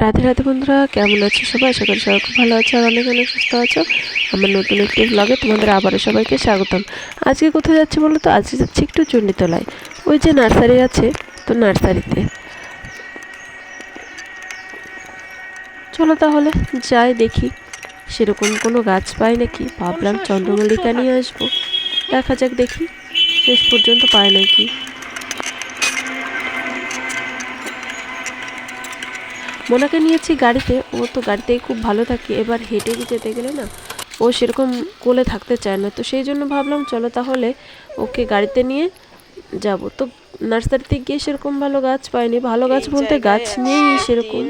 রাধে রাধে বন্ধুরা, কেমন আছো সবাই? আশা করি সবাই খুব ভালো আছো আর অনেক অনেক সুস্থ আছো। আমার নতুন একটি ব্লগে তোমাদের আবারও সবাইকে স্বাগতম। আজকে কোথায় যাচ্ছি বলো তো? আজকে যাচ্ছি একটু চণ্ডীতলায়, ওই যে নার্সারি আছে, তো নার্সারিতে চলো তাহলে যাই, দেখি সেরকম কোনো গাছ পাই নাকি। ভাবলাম চন্দ্রমল্লিকা নিয়ে আসবো, দেখা যাক দেখি শেষ পর্যন্ত পাই নাকি। মোনাকে নিয়েছি গাড়িতে, ও তো গাড়িতেই খুব ভালো থাকে, এবার হেঁটে যেতে গেলে না ও সেরকম কোলে থাকতে চায় না, তো সেই জন্য ভাবলাম চলো তাহলে ওকে গাড়িতে নিয়ে যাব। তো নার্সারিতে গিয়ে সেরকম ভালো গাছ পাইনি, ভালো গাছ বলতে গাছ নেই সেরকম।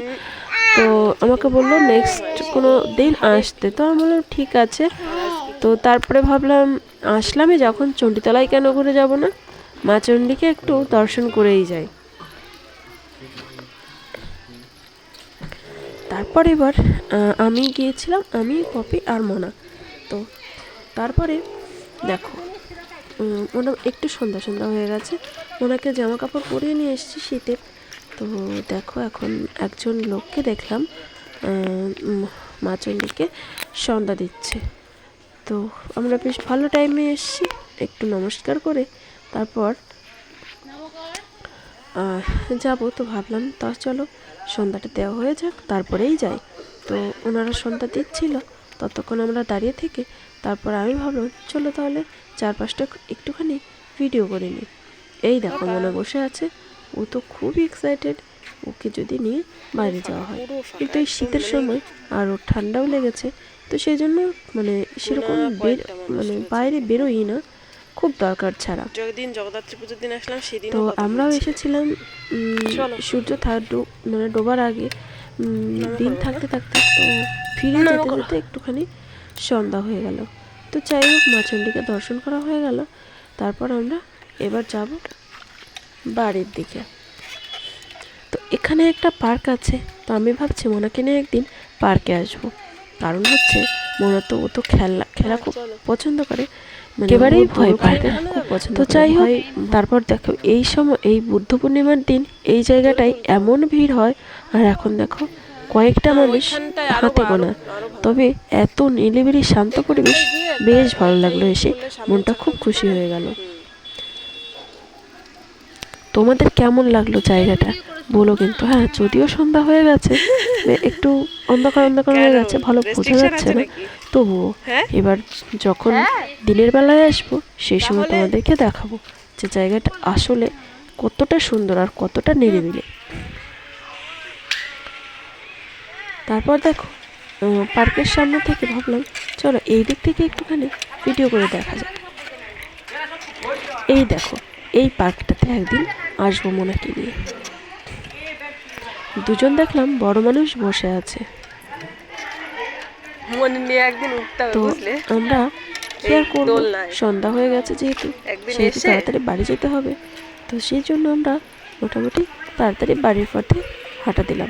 তো আমাকে বললো নেক্সট কোনো দিন আসতে, তো আমি বললাম ঠিক আছে। তো তারপরে ভাবলাম আসলামই যখন, চণ্ডীতলায় কেন ঘুরে যাব না, মা চণ্ডীকে একটু দর্শন করেই যাই। তারপর এবার আমি গিয়েছিলাম, আমি পপি আর মোনা। তো তারপরে দেখো ওনা একটু সন্ধ্যা সন্ধ্যা হয়ে গেছে, ওনাকে জামা কাপড় পরিয়ে নিয়ে এসেছি শীতের। তো দেখো এখন একজন লোককে দেখলাম মা চণ্ডীকে সন্ধ্যা দিচ্ছে। তো আমরা বেশ ভালো টাইমে এসেছি, একটু নমস্কার করে তারপর যাব। তো ভাবলাম তা চলো সন্ধ্যাটা দেওয়া হয়ে যাক তারপরেই যাই। তো ওনারা সন্ধ্যা দিচ্ছিল, ততক্ষণ আমরা দাঁড়িয়ে থেকে তারপর আমি ভাবলাম চলো তাহলে চারপাশটা একটুখানি ভিডিও করে নিই। এই দেখো মনে বসে আছে, ও তো খুবই এক্সাইটেড, ওকে যদি নিয়ে বাইরে যাওয়া হয়। কিন্তু এই শীতের সময় আর ওর ঠান্ডাও লেগেছে, তো সেই জন্য মানে সেরকম মানে বাইরে বেরোই না, খুব দরকার ছাড়া। যেদিন জগদ্ধাত্রী পুজোর দিন আসলাম সেদিন তো আমরাও এসেছিলাম সূর্য মানে ডোবার আগে, দিন থাকতে থাকতে। তো ফিরে যেতে যেতে একটুখানি সন্ধ্যা হয়ে গেল। তো যাই হোক মা চণ্ডীকে দর্শন করা হয়ে গেল। তারপর আমরা এবার যাব বাড়ির দিকে। তো এখানে একটা পার্ক আছে, তো আমি ভাবছি মোনাকে নিয়ে একদিন পার্কে আসবো। কারণ হচ্ছে মোনা তো ও তো খেলা খুব পছন্দ করে, মানে একেবারেই ভয় পায় না, খুব পছন্দ। তো যাই হোক তারপর দেখো এই সময় এই বুদ্ধ পূর্ণিমার দিন এই জায়গাটায় এমন ভিড় হয়, আর এখন দেখো কয়েকটা মানুষ হাতে গোনা, তবে এত নিরিবিলি শান্ত পরিবেশ, বেশ ভালো লাগলো এসে, মনটা খুব খুশি হয়ে গেল। তোমাদের কেমন লাগলো জায়গাটা বলো কিন্তু। হ্যাঁ, যদিও সন্ধ্যা হয়ে গেছে, একটু অন্ধকার অন্ধকার হয়ে গেছে, ভালো বোঝা যাচ্ছে না, তবুও এবার যখন দিনের বেলায় আসবো সেই সময় তোমাদেরকে দেখাবো যে জায়গাটা আসলে কতটা সুন্দর আর কতটা নিরিবিলি। তারপর দেখো পার্কের সামনে থেকে ভাবলাম চলো এই দিক থেকে একটুখানি ভিডিও করে দেখা যাক। এই দেখো এই পার্কটাতে একদিন আসবো মোনাকে নিয়ে। দুজন দেখলাম বড় মানুষ বসে আছে, তো আমরা কি আর করবো, সন্ধ্যা হয়ে গেছে যেহেতু, সেহেতু তাড়াতাড়ি বাড়ি যেতে হবে। তো সেই জন্য আমরা মোটামুটি তাড়াতাড়ি বাড়ির পথে হাঁটা দিলাম।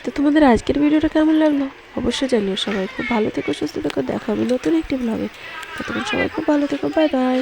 তো তোমাদের আজকের ভিডিওটা কেমন লাগলো অবশ্যই জানিও। সবাই খুব ভালো থেকো, সুস্থ থেকো, দেখা হবে নতুন একটি ব্লগে। ততক্ষণ সবাই খুব ভালো থেকো, বাই বাই।